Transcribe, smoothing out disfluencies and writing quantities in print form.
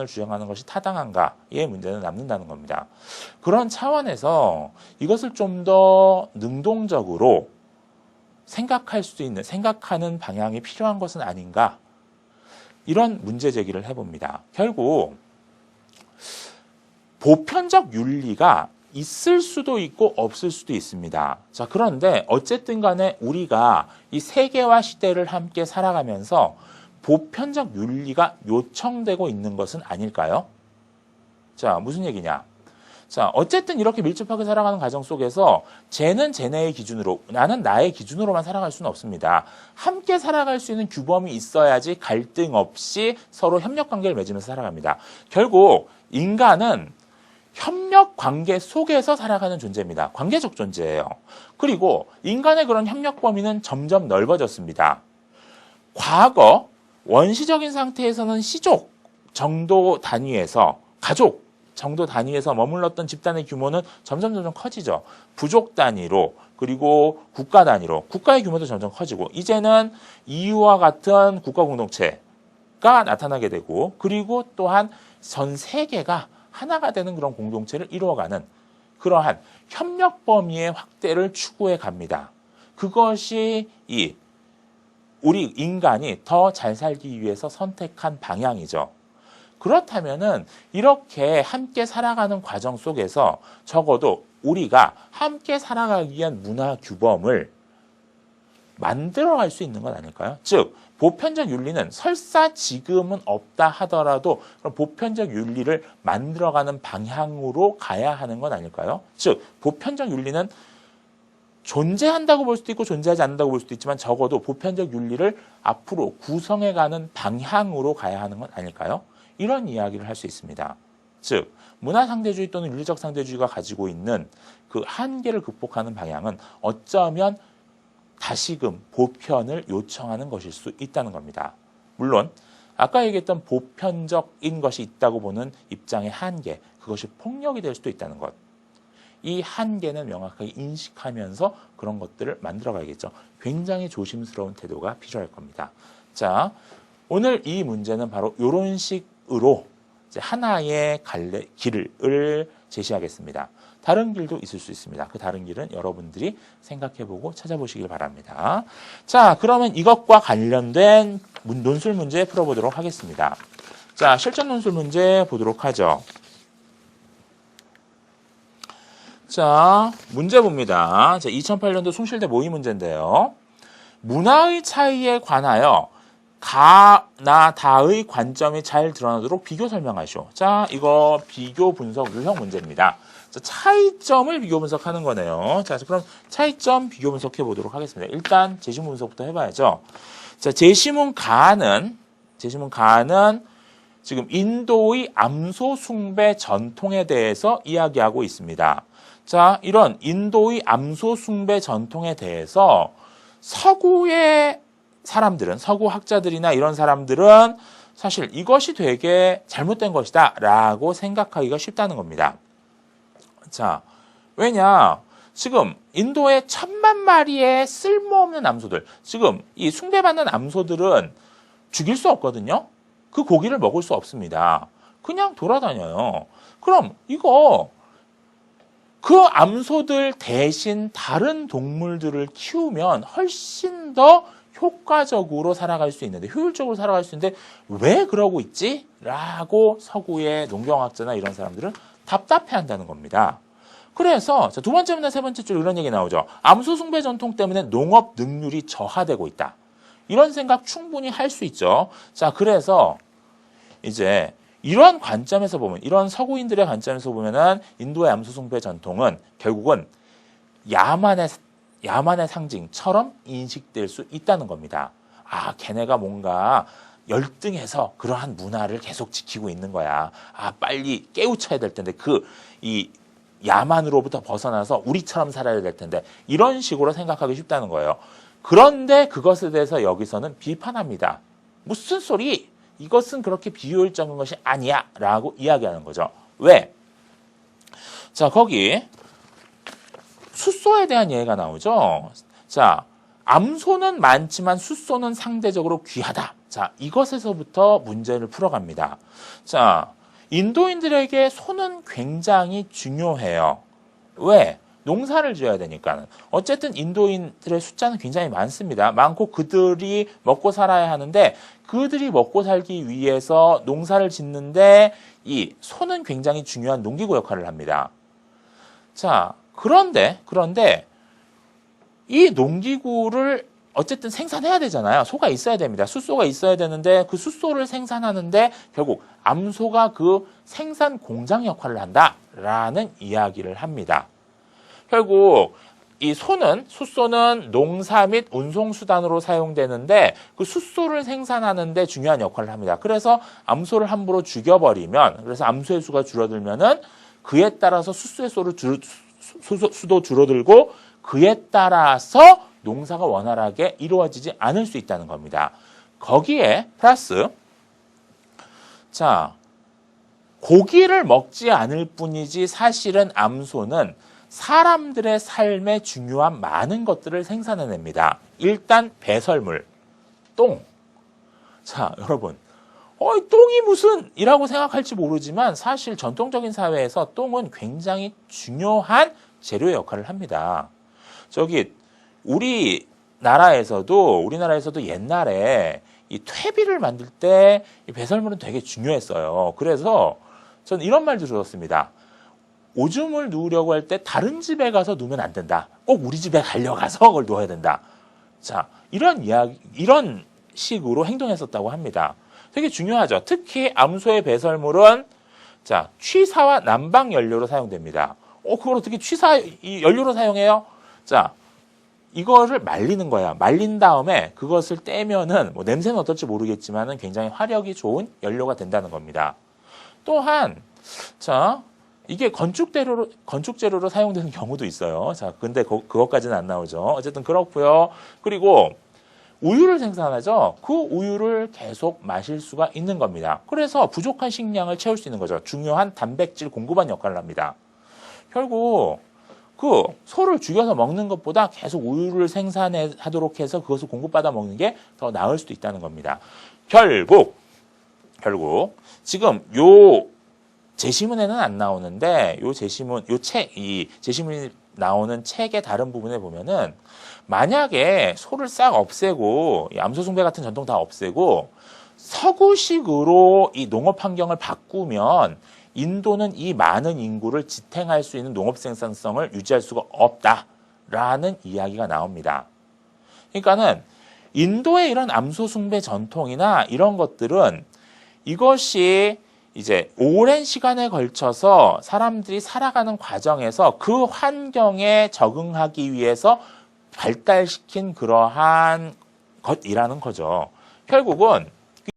을 주장하는 것이 타당한가의 문제는 남는다는 겁니다. 그런 차원에서 이것을 좀 더 능동적으로 생각할 수 있는, 생각하는 방향이 필요한 것은 아닌가, 이런 문제 제기를 해봅니다. 결국 보편적 윤리가 있을 수도 있고 없을 수도 있습니다. 자, 그런데 어쨌든 간에 우리가 이 세계와 시대를 함께 살아가면서 보편적 윤리가 요청되고 있는 것은 아닐까요? 자, 무슨 얘기냐? 자, 어쨌든 이렇게 밀접하게 살아가는 과정 속에서 쟤는 쟤네의 기준으로, 나는 나의 기준으로만 살아갈 수는 없습니다. 함께 살아갈 수 있는 규범이 있어야지 갈등 없이 서로 협력 관계를 맺으면서 살아갑니다. 결국 인간은 협력 관계 속에서 살아가는 존재입니다. 관계적 존재예요. 그리고 인간의 그런 협력 범위는 점점 넓어졌습니다. 과거 원시적인 상태에서는 시족 정도 단위에서, 가족 정도 단위에서 머물렀던 집단의 규모는 점점 커지죠. 부족 단위로, 그리고 국가 단위로, 국가의 규모도 점점 커지고, 이제는 EU와 같은 국가 공동체가 나타나게 되고, 그리고 또한 전 세계가 하나가 되는 그런 공동체를 이루어가는 그러한 협력 범위의 확대를 추구해 갑니다. 그것이 우리 인간이 더 잘 살기 위해서 선택한 방향이죠. 그렇다면은 이렇게 함께 살아가는 과정 속에서 적어도 우리가 함께 살아가기 위한 문화 규범을 만들어갈 수 있는 건 아닐까요? 즉, 보편적 윤리는 설사 지금은 없다 하더라도 그런 보편적 윤리를 만들어가는 방향으로 가야 하는 건 아닐까요? 즉, 보편적 윤리는 존재한다고 볼 수도 있고 존재하지 않는다고 볼 수도 있지만 적어도 보편적 윤리를 앞으로 구성해가는 방향으로 가야 하는 건 아닐까요? 이런 이야기를 할 수 있습니다. 즉, 문화상대주의 또는 윤리적 상대주의가 가지고 있는 그 한계를 극복하는 방향은 어쩌면 다시금 보편을 요청하는 것일 수 있다는 겁니다. 물론 아까 얘기했던 보편적인 것이 있다고 보는 입장의 한계, 그것이 폭력이 될 수도 있다는 것. 이 한계는 명확하게 인식하면서 그런 것들을 만들어 가야겠죠. 굉장히 조심스러운 태도가 필요할 겁니다. 자, 오늘 이 문제는 바로 이런 식으로 이제 하나의 길을 제시하겠습니다. 다른 길도 있을 수 있습니다. 그 다른 길은 여러분들이 생각해보고 찾아보시길 바랍니다. 자, 그러면 이것과 관련된 논술 문제 풀어보도록 하겠습니다. 자, 실전 논술 문제 보도록 하죠. 자, 문제 봅니다. 자, 2008년도 숭실대 모의 문제인데요. 문화의 차이에 관하여 가나 다의 관점이 잘 드러나도록 비교 설명하시오. 자, 이거 비교 분석 유형 문제입니다. 자, 차이점을 비교 분석하는 거네요. 자, 그럼 차이점 비교 분석해 보도록 하겠습니다. 일단 제시문 분석부터 해봐야죠. 자, 제시문 가는 지금 인도의 암소 숭배 전통에 대해서 이야기하고 있습니다. 자, 이런 인도의 암소 숭배 전통에 대해서 서구의 사람들은, 서구 학자들이나 이런 사람들은 사실 이것이 되게 잘못된 것이다 라고 생각하기가 쉽다는 겁니다. 자, 왜냐? 지금 인도의 1000만 마리의 쓸모없는 암소들, 지금 이 숭배받는 암소들은 죽일 수 없거든요. 그 고기를 먹을 수 없습니다. 그냥 돌아다녀요. 그럼 이거 그 암소들 대신 다른 동물들을 키우면 훨씬 더 효과적으로 살아갈 수 있는데, 효율적으로 살아갈 수 있는데 왜 그러고 있지? 라고 서구의 농경학자나 이런 사람들은 답답해한다는 겁니다. 그래서 두 번째나 세 번째 줄 이런 얘기 나오죠. 암소 숭배 전통 때문에 농업 능률이 저하되고 있다. 이런 생각 충분히 할 수 있죠. 자, 그래서 이제 이런 관점에서 보면, 이런 서구인들의 관점에서 보면은 인도의 암소 숭배 전통은 결국은 야만의 상징처럼 인식될 수 있다는 겁니다. 아, 걔네가 뭔가 열등해서 그러한 문화를 계속 지키고 있는 거야. 아, 빨리 깨우쳐야 될 텐데, 이 야만으로부터 벗어나서 우리처럼 살아야 될 텐데, 이런 식으로 생각하기 쉽다는 거예요. 그런데 그것에 대해서 여기서는 비판합니다. 무슨 소리? 이것은 그렇게 비효율적인 것이 아니야 라고 이야기하는 거죠. 왜? 자, 거기 숫소에 대한 예가 나오죠. 자, 암소는 많지만 숫소는 상대적으로 귀하다. 자, 이것에서부터 문제를 풀어갑니다. 자, 인도인들에게 소는 굉장히 중요해요. 왜? 농사를 지어야 되니까는. 어쨌든 인도인들의 숫자는 굉장히 많습니다. 많고 그들이 먹고 살아야 하는데 그들이 먹고 살기 위해서 농사를 짓는데 이 소는 굉장히 중요한 농기구 역할을 합니다. 자, 그런데 이 농기구를 어쨌든 생산해야 되잖아요. 소가 있어야 됩니다. 숫소가 있어야 되는데 그 숫소를 생산하는데 결국 암소가 그 생산 공장 역할을 한다라는 이야기를 합니다. 결국 이 숫소는 농사 및 운송 수단으로 사용되는데 그 숫소를 생산하는데 중요한 역할을 합니다. 그래서 암소를 함부로 죽여버리면, 그래서 암소의 수가 줄어들면은 그에 따라서 숫소의 수도 줄어들고 그에 따라서 농사가 원활하게 이루어지지 않을 수 있다는 겁니다. 거기에 플러스 자, 고기를 먹지 않을 뿐이지 사실은 암소는 사람들의 삶에 중요한 많은 것들을 생산해냅니다. 일단 배설물, 똥. 자, 여러분, 똥이 무슨 이라고 생각할지 모르지만 사실 전통적인 사회에서 똥은 굉장히 중요한 재료의 역할을 합니다. 우리나라에서도 옛날에 이 퇴비를 만들 때 이 배설물은 되게 중요했어요. 그래서 저는 이런 말도 들었습니다. 오줌을 누우려고 할 때 다른 집에 가서 누우면 안 된다. 꼭 우리 집에 달려가서 그걸 누워야 된다. 자, 이런 식으로 행동했었다고 합니다. 되게 중요하죠. 특히 암소의 배설물은 자, 취사와 난방 연료로 사용됩니다. 그걸 어떻게 이 연료로 사용해요? 자, 이거를 말리는 거야. 말린 다음에 그것을 떼면은 뭐 냄새는 어떨지 모르겠지만은 굉장히 화력이 좋은 연료가 된다는 겁니다. 또한 자, 이게 건축재료로 사용되는 경우도 있어요. 자, 근데 그것까지는 안 나오죠. 어쨌든 그렇고요. 그리고 우유를 생산하죠. 그 우유를 계속 마실 수가 있는 겁니다. 그래서 부족한 식량을 채울 수 있는 거죠. 중요한 단백질 공급원 역할을 합니다. 결국 그 소를 죽여서 먹는 것보다 계속 우유를 생산하도록 해서 그것을 공급받아 먹는 게 더 나을 수도 있다는 겁니다. 결국 지금 요 제시문에는 안 나오는데 이 제시문이 나오는 책의 다른 부분에 보면은 만약에 소를 싹 없애고 암소 숭배 같은 전통 다 없애고 서구식으로 이 농업 환경을 바꾸면 인도는 이 많은 인구를 지탱할 수 있는 농업 생산성을 유지할 수가 없다라는 이야기가 나옵니다. 그러니까는 인도의 이런 암소 숭배 전통이나 이런 것들은 이것이 이제 오랜 시간에 걸쳐서 사람들이 살아가는 과정에서 그 환경에 적응하기 위해서 발달시킨 그러한 것이라는 거죠. 결국은